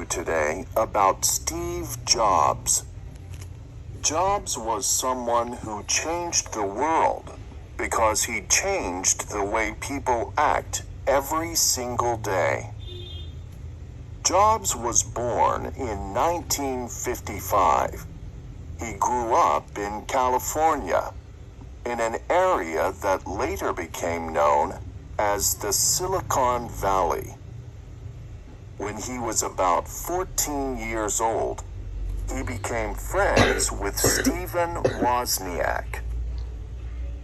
you today about Steve Jobs. Jobs was someone who changed the world because he changed the way people act every single day. Jobs was born in 1955. He grew up in California, in an area that later became known as the Silicon Valley. When he was about 14 years old, he became friends with Stephen Wozniak.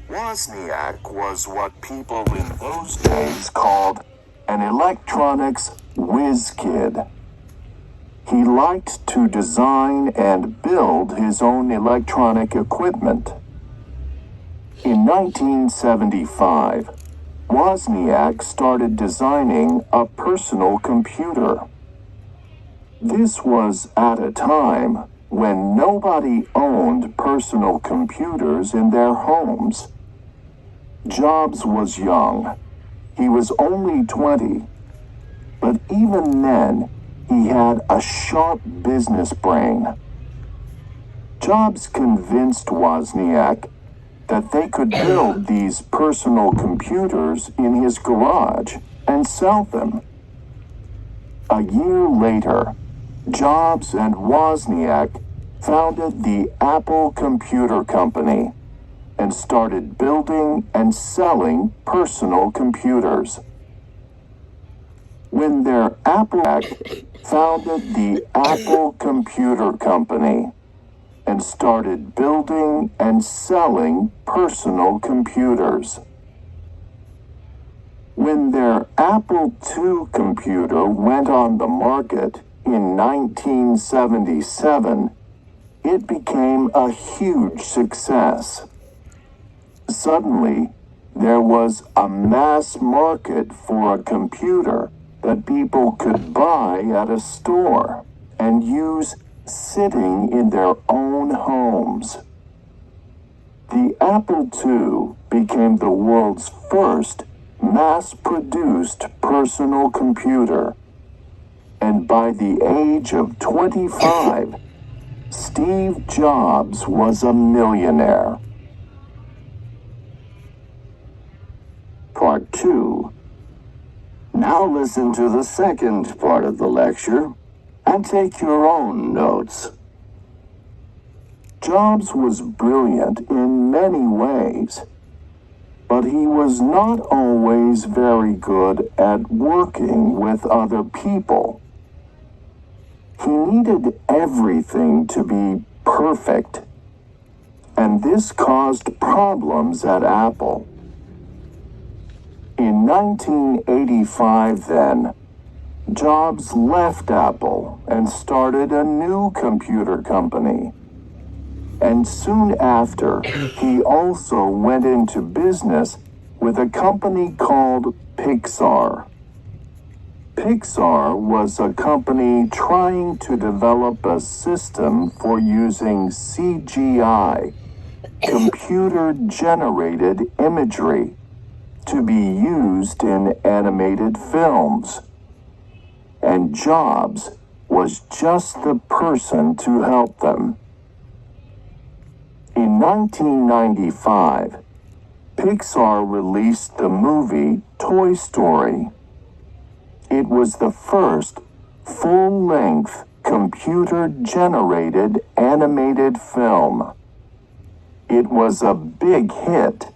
Wozniak was what people in those days called an electronics whiz kid. He liked to design and build his own electronic equipment. In 1975, Wozniak started designing a personal computer. This was at a time when nobody owned personal computers in their homes. Jobs was young. He was only 20. But even then, he had a sharp business brain. Jobs convinced Wozniak that they could build these personal computers in his garage and sell them. A year later, Jobs and Wozniak founded the Apple Computer Company and started building and selling personal computers. When their founded the Apple Computer Company and started building and selling personal computers. When their Apple II computer went on the market in 1977, it became a huge success. Suddenly, there was a mass market for a computer that people could buy at a store and use sitting in their own homes. The Apple II became the world's first mass-produced personal computer, and by the age of 25, Steve Jobs was a millionaire. Part 2. Now listen to the second part of the lecture and take your own notes. Jobs was brilliant in many ways, but he was not always very good at working with other people. He needed everything to be perfect, and this caused problems at Apple. In 1985 then, Jobs left Apple and started a new computer company. And soon after, he also went into business with a company called Pixar. Pixar was a company trying to develop a system for using CGI, computer-generated imagery, to be used in animated films. And Jobs was just the person to help them. In 1995, Pixar released the movie Toy Story. It was the first full-length computer-generated animated film. It was a big hit,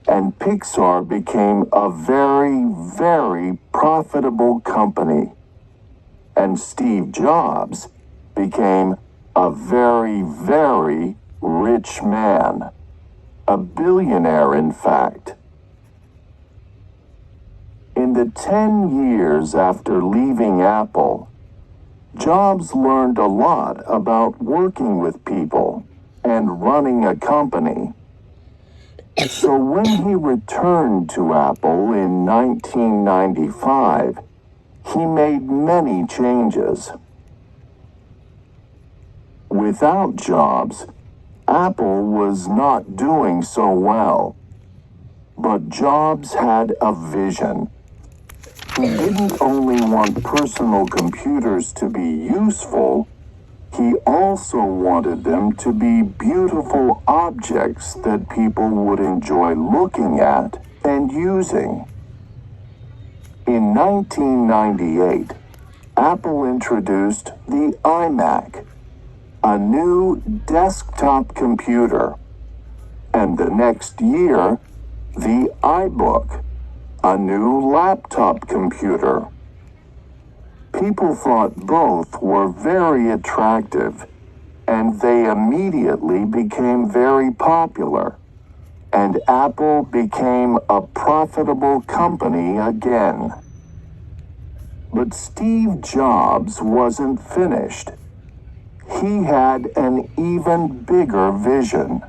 and Pixar became a very, very profitable company. And Steve Jobs became a very, very rich man. A billionaire, in fact. In the 10 years after leaving Apple, Jobs learned a lot about working with people and running a company. So when he returned to Apple in 1995, he made many changes. Without Jobs, Apple was not doing so well. But Jobs had a vision. He didn't only want personal computers to be useful, he also wanted them to be beautiful objects that people would enjoy looking at and using. In 1998, Apple introduced the iMac, a new desktop computer, and the next year, the iBook, a new laptop computer. People thought both were very attractive, and they immediately became very popular, and Apple became a profitable company again. But Steve Jobs wasn't finished. He had an even bigger vision.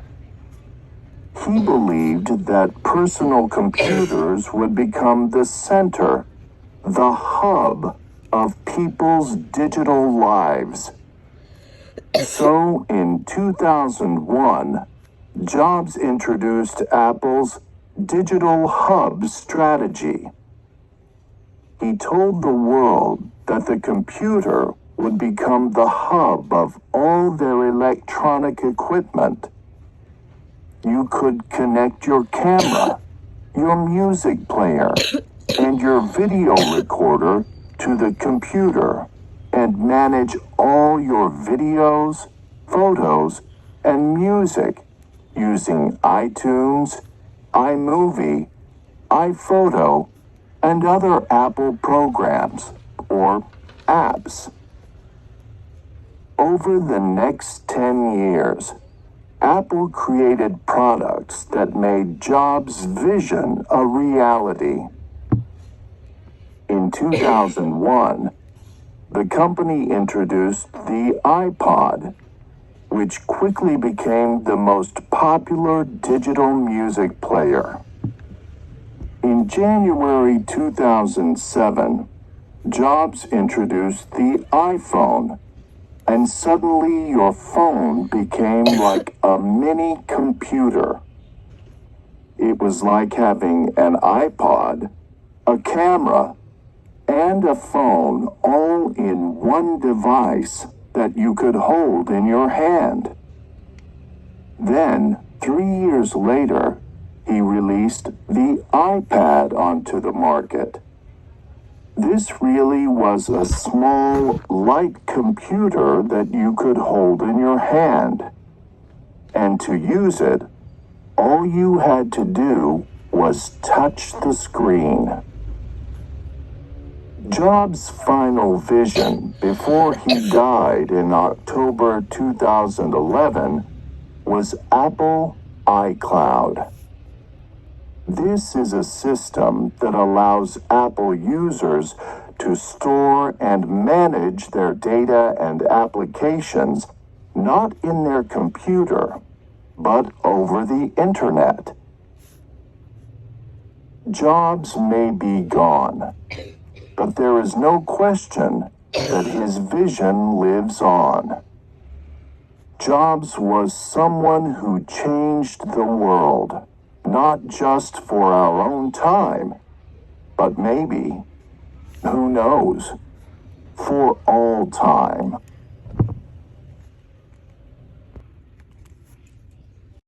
He believed that personal computers would become the center, the hub of people's digital lives. So in 2001, Jobs introduced Apple's Digital Hub strategy. He told the world that the computer would become the hub of all their electronic equipment. You could connect your camera, your music player, and your video recorder to the computer and manage all your videos, photos, and music using iTunes, iMovie, iPhoto, and other Apple programs or apps. Over the next 10 years, Apple created products that made Jobs' vision a reality. In 2001, the company introduced the iPod, which quickly became the most popular digital music player. In January 2007, Jobs introduced the iPhone, and suddenly your phone became like a mini computer. It was like having an iPod, a camera, and a phone all in one device that you could hold in your hand. Then, 3 years later, he released the iPad onto the market. This really was a small, light computer that you could hold in your hand. And to use it, all you had to do was touch the screen. Jobs' final vision before he died in October 2011 was Apple iCloud. This is a system that allows Apple users to store and manage their data and applications not in their computer, but over the internet. Jobs may be gone, but there is no question that his vision lives on. Jobs was someone who changed the world, not just for our own time, but maybe, who knows, for all time.